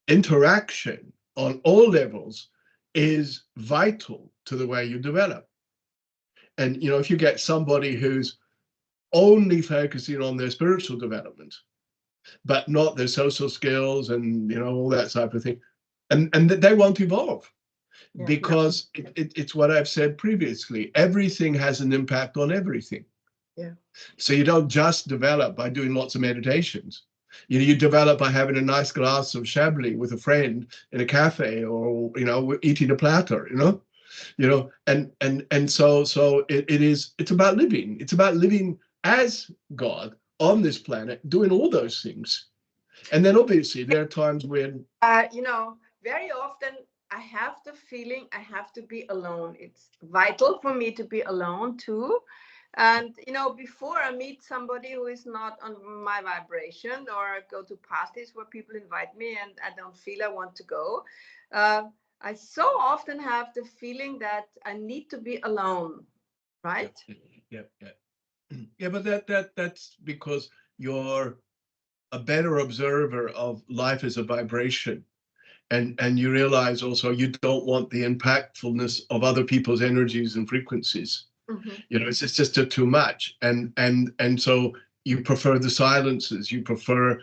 interaction on all levels is vital to the way you develop. And, you know, if you get somebody who's only focusing on their spiritual development, but not their social skills and, you know, all that type of thing, and they won't evolve. Yeah. Because it's what I've said previously. Everything has an impact on everything. Yeah. So you don't just develop by doing lots of meditations. You develop by having a nice glass of Chablis with a friend in a cafe, or, you know, eating a platter, and so it's about living. It's about living as God on this planet, doing all those things. And then obviously there are times when very often I have the feeling I have to be alone. It's vital for me to be alone too. And, before I meet somebody who is not on my vibration, or I go to parties where people invite me and I don't feel I want to go, I so often have the feeling that I need to be alone, right? Yeah, but that's because you're a better observer of life as a vibration. And you realize also you don't want the impactfulness of other people's energies and frequencies. Mm-hmm. It's just too much. And so you prefer the silences, you prefer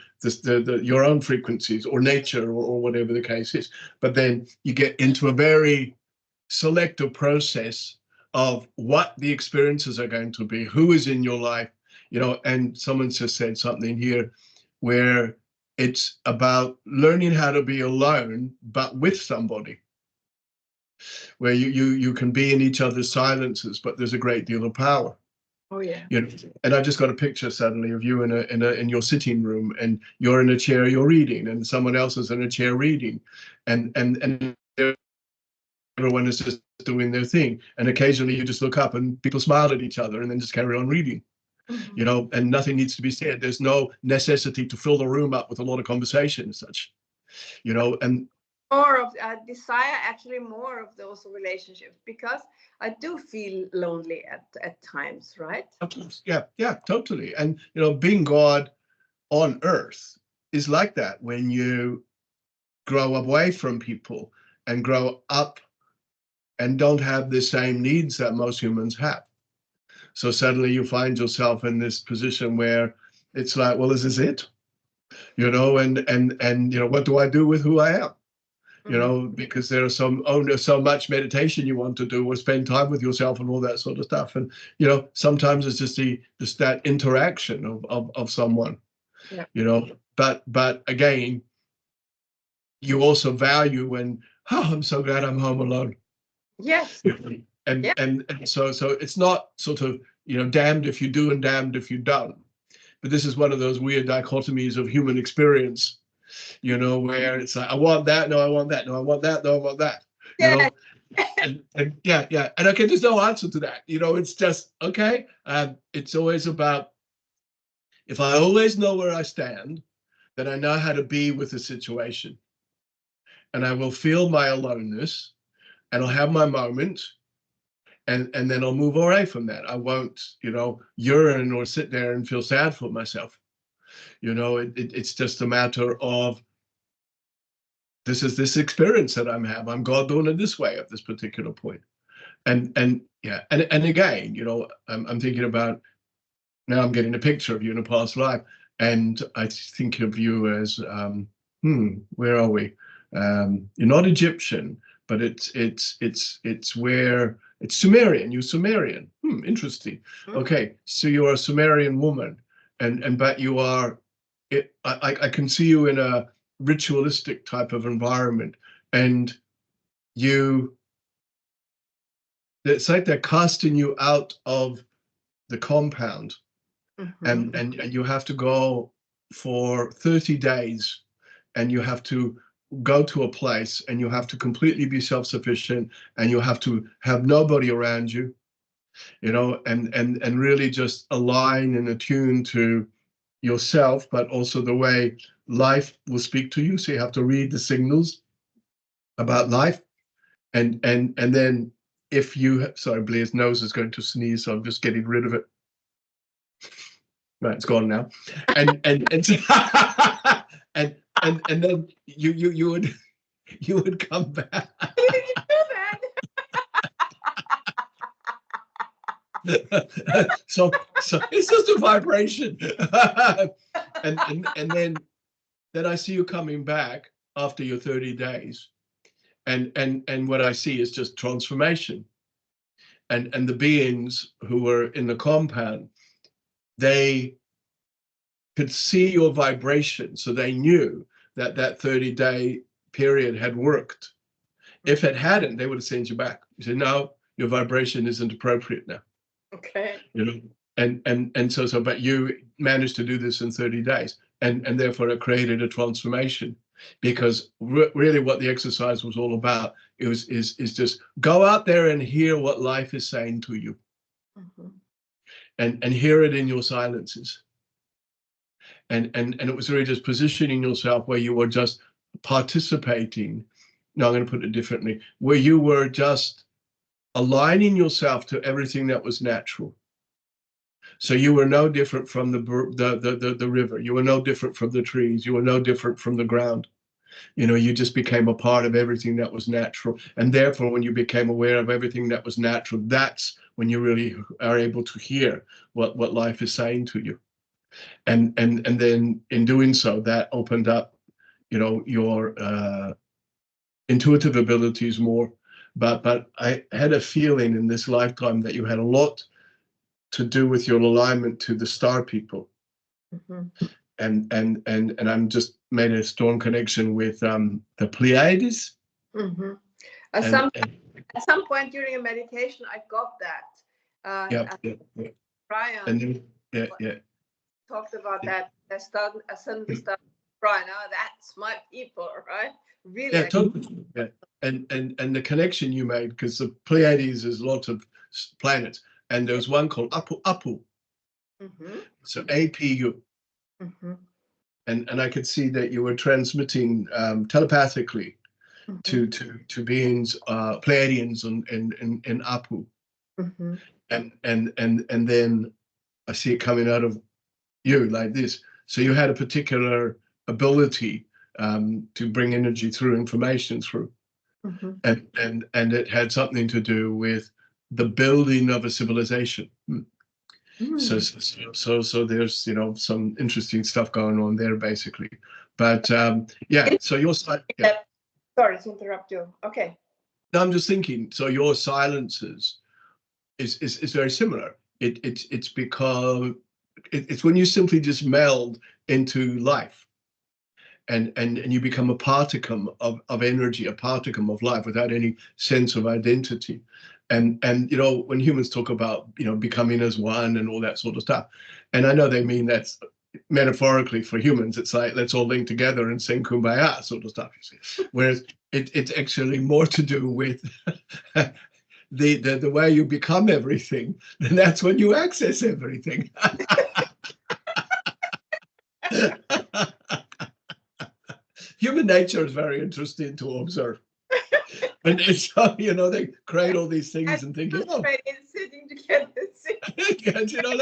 your own frequencies or nature, or whatever the case is. But then you get into a very selective process of what the experiences are going to be, who is in your life, and someone just said something here where it's about learning how to be alone, but with somebody, where you can be in each other's silences, but there's a great deal of power. Oh yeah. And I just got a picture suddenly of you in your sitting room, and you're in a chair, you're reading, and someone else is in a chair reading, and everyone is just doing their thing. And occasionally you just look up and people smile at each other and then just carry on reading. Mm-hmm. And nothing needs to be said. There's no necessity to fill the room up with a lot of conversation and such, and more of desire actually more of those relationships, because I do feel lonely at times, right? Yeah, totally. And being God on earth is like that. When you grow away from people and grow up and don't have the same needs that most humans have, so suddenly you find yourself in this position where it's like, well, this is it, and what do I do with who I am? Because there's so much meditation you want to do, or spend time with yourself and all that sort of stuff. And, sometimes it's just that interaction of someone, Yeah. But again, you also value when, I'm so glad I'm home alone. Yes. And, yeah. and so it's not sort of, damned if you do and damned if you don't. But this is one of those weird dichotomies of human experience, where it's like, I want that, no, I want that, no, I want that, no, I want that, and and okay, there's no answer to that, it's just, okay, it's always about, if I always know where I stand, then I know how to be with the situation, and I will feel my aloneness, and I'll have my moment, and then I'll move away from that. I won't, yearn or sit there and feel sad for myself. It's just a matter of, this is this experience that I'm having. I'm God doing it this way at this particular point. And again, I'm thinking about, now I'm getting a picture of you in a past life, and I think of you as, where are we? You're not Egyptian, but it's where it's Sumerian. You're Sumerian. Interesting. Okay, so you're a Sumerian woman, and but you are. I can see you in a ritualistic type of environment, and it's like they're casting you out of the compound, and you have to go for 30 days, and you have to go to a place, and you have to completely be self-sufficient, and you have to have nobody around you, and really just align and attune to yourself, but also the way life will speak to you. So you have to read the signals about life, and then, if you, sorry, Blair's nose is going to sneeze, so I'm just getting rid of it. Right, it's gone now. And and then you would you would come back. You didn't do that. So it's just a vibration. And then I see you coming back after your 30 days, and what I see is just transformation. And the beings who were in the compound, they could see your vibration, so they knew that that 30-day period had worked. If it hadn't, they would have sent you back. You said, no, your vibration isn't appropriate now. Okay. You know, and so but you managed to do this in 30 days, and therefore it created a transformation, because really what the exercise was all about is just go out there and hear what life is saying to you, and hear it in your silences, and it was really just positioning yourself where you were just participating. No, I'm going to put it differently, where you were just aligning yourself to everything that was natural. So you were no different from the river. You were no different from the trees. You were no different from the ground. You know, you just became a part of everything that was natural. And therefore, when you became aware of everything that was natural, that's when you really are able to hear what life is saying to you. And then in doing so, that opened up, you know, your intuitive abilities more. But I had a feeling in this lifetime that you had a lot to do with your alignment to the star people. And I'm just made a strong connection with the Pleiades. At some point during a meditation, I got that. Yeah. Brian, And then, talked about that. I suddenly started crying. Oh, that's my people, right? Really. Yeah, totally. Yeah. And the connection you made, because the Pleiades is lots of planets, and there's one called Apu. So APU. And I could see that you were transmitting telepathically to beings, Pleiadians in Apu. And then I see it coming out of you like this. So you had a particular ability to bring energy through, information through. And it had something to do with the building of a civilization. So there's, you know, some interesting stuff going on there, basically. But yeah, so your side. Yeah. Sorry to interrupt you. Okay. No, I'm just thinking. So your silences is very similar. It's because it's when you simply just meld into life, and you become a particum of energy, a particum of life, without any sense of identity. And you know, when humans talk about, you know, becoming as one and all that sort of stuff, and I know they mean that's metaphorically for humans. It's like, let's all link together and sing kumbaya sort of stuff, you see. Whereas it's actually more to do with the way you become everything, and that's when you access everything. Human nature is very interesting to observe. And so, you know, they create all these things and think, oh, sitting together. you know,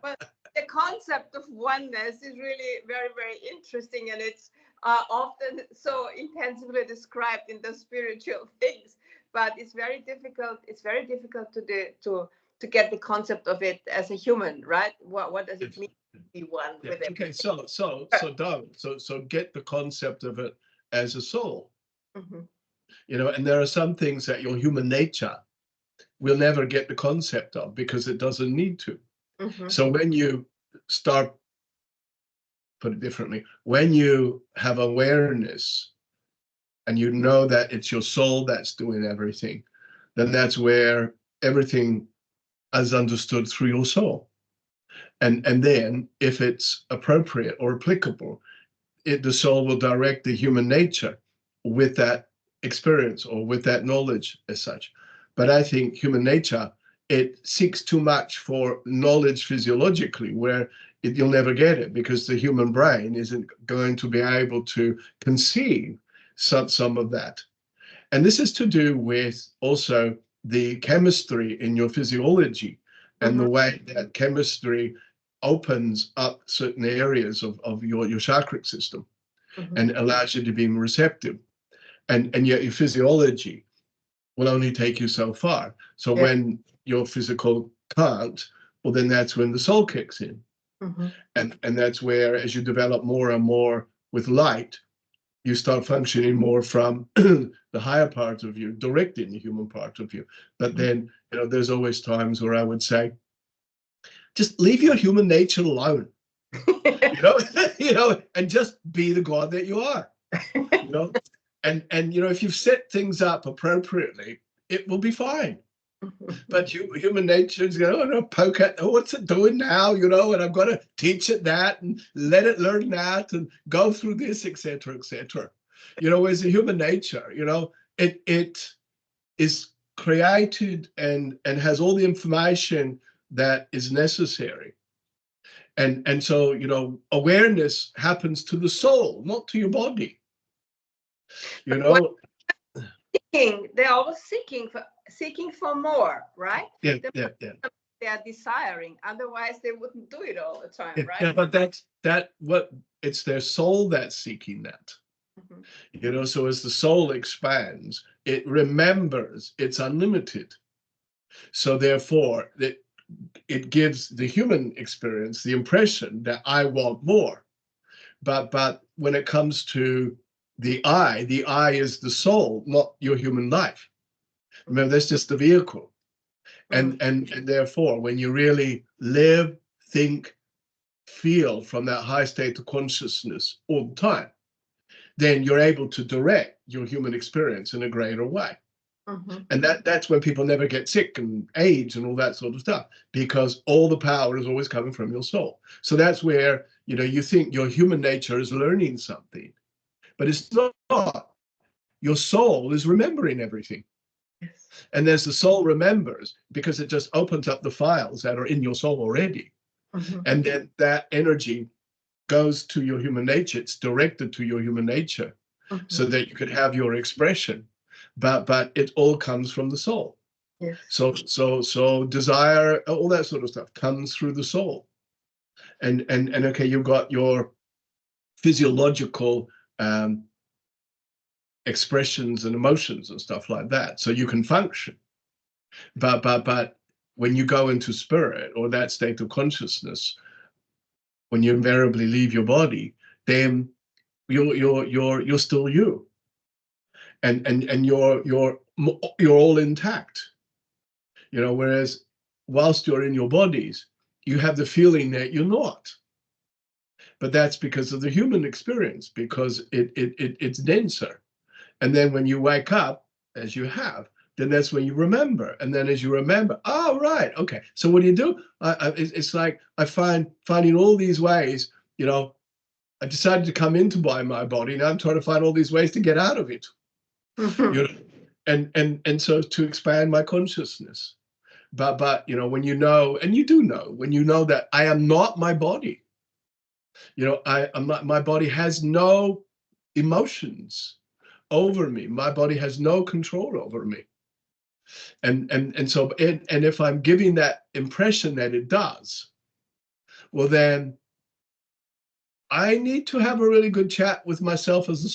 but the concept of oneness is really very, very interesting, and it's often so intensively described in the spiritual things. But it's very difficult. It's very difficult to get the concept of it as a human, right? What does it mean to be one with it? Okay, so get the concept of it as a soul. You know, and there are some things that your human nature will never get the concept of, because it doesn't need to. So when you start, put it differently, when you have awareness and you know that it's your soul that's doing everything, then that's where everything is understood through your soul. And then if it's appropriate or applicable, the soul will direct the human nature with that experience or with that knowledge as such. But I think human nature, it seeks too much for knowledge physiologically, where you'll never get it, because the human brain isn't going to be able to conceive some of that. And this is to do with also the chemistry in your physiology, and the way that chemistry opens up certain areas of your chakra system and allows you to be receptive. And yet your physiology will only take you so far. So when your physical can't, well, then that's when the soul kicks in. And that's where, as you develop more and more with light, you start functioning more from the higher part of you, directing the human part of you. But then, there's always times where I would say, just leave your human nature alone, and just be the God that you are, And if you've set things up appropriately, it will be fine. But human nature is going, oh no, poke at, oh, what's it doing now? And I've got to teach it that and let it learn that and go through this, etc., etc. As a human nature, it is created and has all the information that is necessary. And so, awareness happens to the soul, not to your body. They're always seeking for more, right? Yeah. They are desiring, otherwise they wouldn't do it all the time, right? Yeah, but it's their soul that's seeking that. So as the soul expands, it remembers it's unlimited. So therefore, it gives the human experience the impression that I want more. But when it comes to the I is the soul, not your human life. Remember, that's just the vehicle. And therefore, when you really live, think, feel from that high state of consciousness all the time, then you're able to direct your human experience in a greater way. And that's when people never get sick and age and all that sort of stuff, because all the power is always coming from your soul. So that's where, you think your human nature is learning something, but it's not. Your soul is remembering everything. And as the soul remembers, because it just opens up the files that are in your soul already. And then that energy goes to your human nature. It's directed to your human nature so that you could have your expression. But it all comes from the soul. So desire, all that sort of stuff comes through the soul. And okay, you've got your physiological expressions and emotions and stuff like that, so you can function. But when you go into spirit or that state of consciousness, when you invariably leave your body, then you're still you, and you're all intact. Whereas whilst you're in your bodies, you have the feeling that you're not. But that's because of the human experience, because it's denser. And then when you wake up, as you have, then that's when you remember. And then as you remember, oh, right, okay. So what do? It's like I finding all these ways, I decided to come into my body. Now I'm trying to find all these ways to get out of it. And so to expand my consciousness. But when and you do know, when you know that I am not my body, I'm not, my body has no emotions over me. My body has no control over me. And so if I'm giving that impression that it does, well, then I need to have a really good chat with myself as a